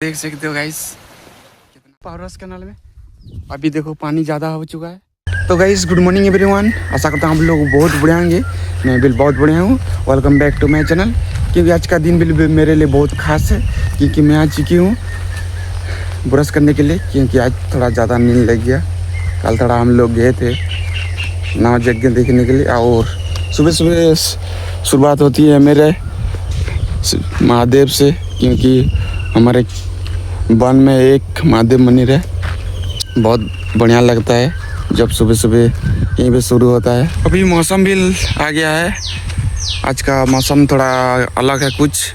देख सकते हो गाइस कितना पावर है कैनाल में। अभी देखो पानी ज़्यादा हो चुका है। तो गाइस गुड मॉर्निंग एवरीवन, आशा करता हूँ आप लोग बहुत बढ़िया होंगे। मैं बिल बहुत बढ़िया हूँ। Welcome back to my channel. क्योंकि आज का दिन बिल मेरे लिए बहुत खास है, क्योंकि मैं आ चुकी हूँ ब्रश करने के लिए। क्योंकि आज थोड़ा ज़्यादा नींद लग गया। कल थोड़ा हम लोग गए थे नाव यज्ञ देखने के लिए, और सुबह सुबह शुरुआत होती है मेरे महादेव से, क्योंकि हमारे वन में एक महादेव मंदिर है। बहुत बढ़िया लगता है जब सुबह सुबह यहीं पे शुरू होता है। अभी मौसम भी आ गया है। आज का मौसम थोड़ा अलग है, कुछ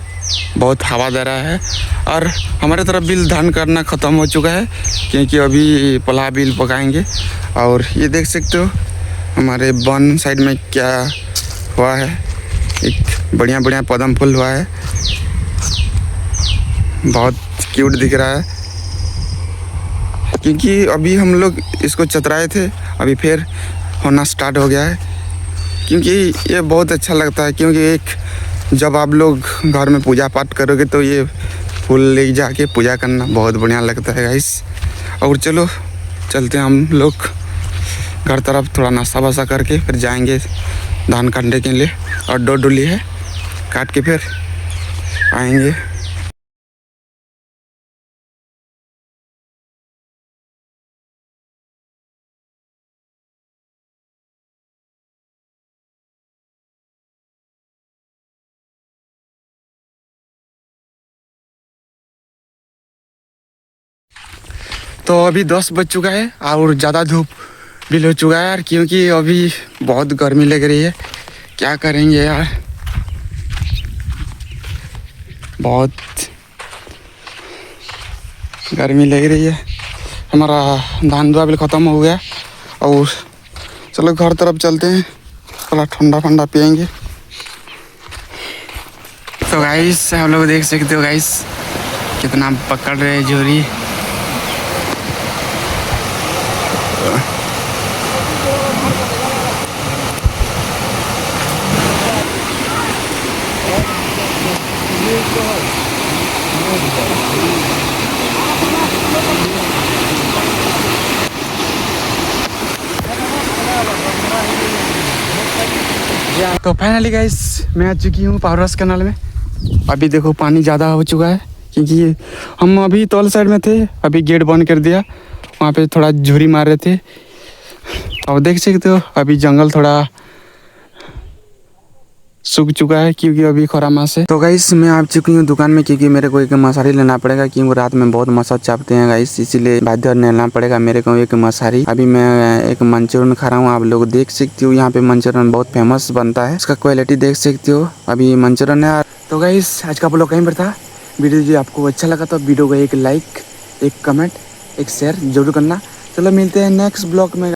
बहुत हवा दे रहा है। और हमारे तरफ बिल धान करना ख़त्म हो चुका है, क्योंकि अभी पला बिल पकाएंगे। और ये देख सकते हो हमारे वन साइड में क्या हुआ है, एक बढ़िया बढ़िया पदम फूल हुआ है, बहुत क्यूट दिख रहा है। क्योंकि अभी हम लोग इसको चतराए थे, अभी फिर होना स्टार्ट हो गया है। क्योंकि ये बहुत अच्छा लगता है, क्योंकि एक जब आप लोग घर में पूजा पाठ करोगे तो ये फूल ले जाके पूजा करना बहुत बढ़िया लगता है गाइस। और चलो चलते हैं हम लोग घर तरफ, थोड़ा नाश्ता वास्ता करके फिर जाएंगे धान काटने के लिए। और दो डोली है, काट के फिर आएंगे। तो अभी 10 बज चुका है और ज़्यादा धूप भी हो चुका है यार, क्योंकि अभी बहुत गर्मी लग रही है। क्या करेंगे यार, बहुत गर्मी लग रही है। हमारा धान धुआ भी ख़त्म हो गया, और चलो घर तरफ चलते हैं, थोड़ा ठंडा ठंडा पियेंगे। तो गाइस हम लोग देख सकते हो गाइस कितना पकड़ रहे हैं झोरी। तो फाइनली गाइस मैं आ चुकी हूँ पावर हाउस कैनाल में। अभी देखो पानी ज़्यादा हो चुका है, क्योंकि हम अभी तौल साइड में थे, अभी गेट बंद कर दिया। वहाँ पे थोड़ा झुरी मार रहे थे, और देख सकते हो अभी जंगल थोड़ा सूख चुका है, क्योंकि अभी खरा मास है। तो गाइस मैं आ चुकी हूँ दुकान में, क्योंकि मेरे को एक मछली लेना पड़ेगा, क्योंकि रात में बहुत मच्छर चापते हैं गाइस, इसीलिए बाध्य लेना पड़ेगा मेरे को एक मछली। अभी मैं एक मंचूरियन खा रहा हूँ, आप लोग देख सकते हो। यहाँ पे मंचूरियन बहुत फेमस बनता है, इसका क्वालिटी देख सकते हो। अभी मंचूरियन है। तो गाइस आज का आप लोग कहीं पर था। वीडियो जो आपको अच्छा लगा तो वीडियो को एक लाइक, एक कमेंट, एक शेयर जरूर करना। चलो मिलते हैं नेक्स्ट ब्लॉग में।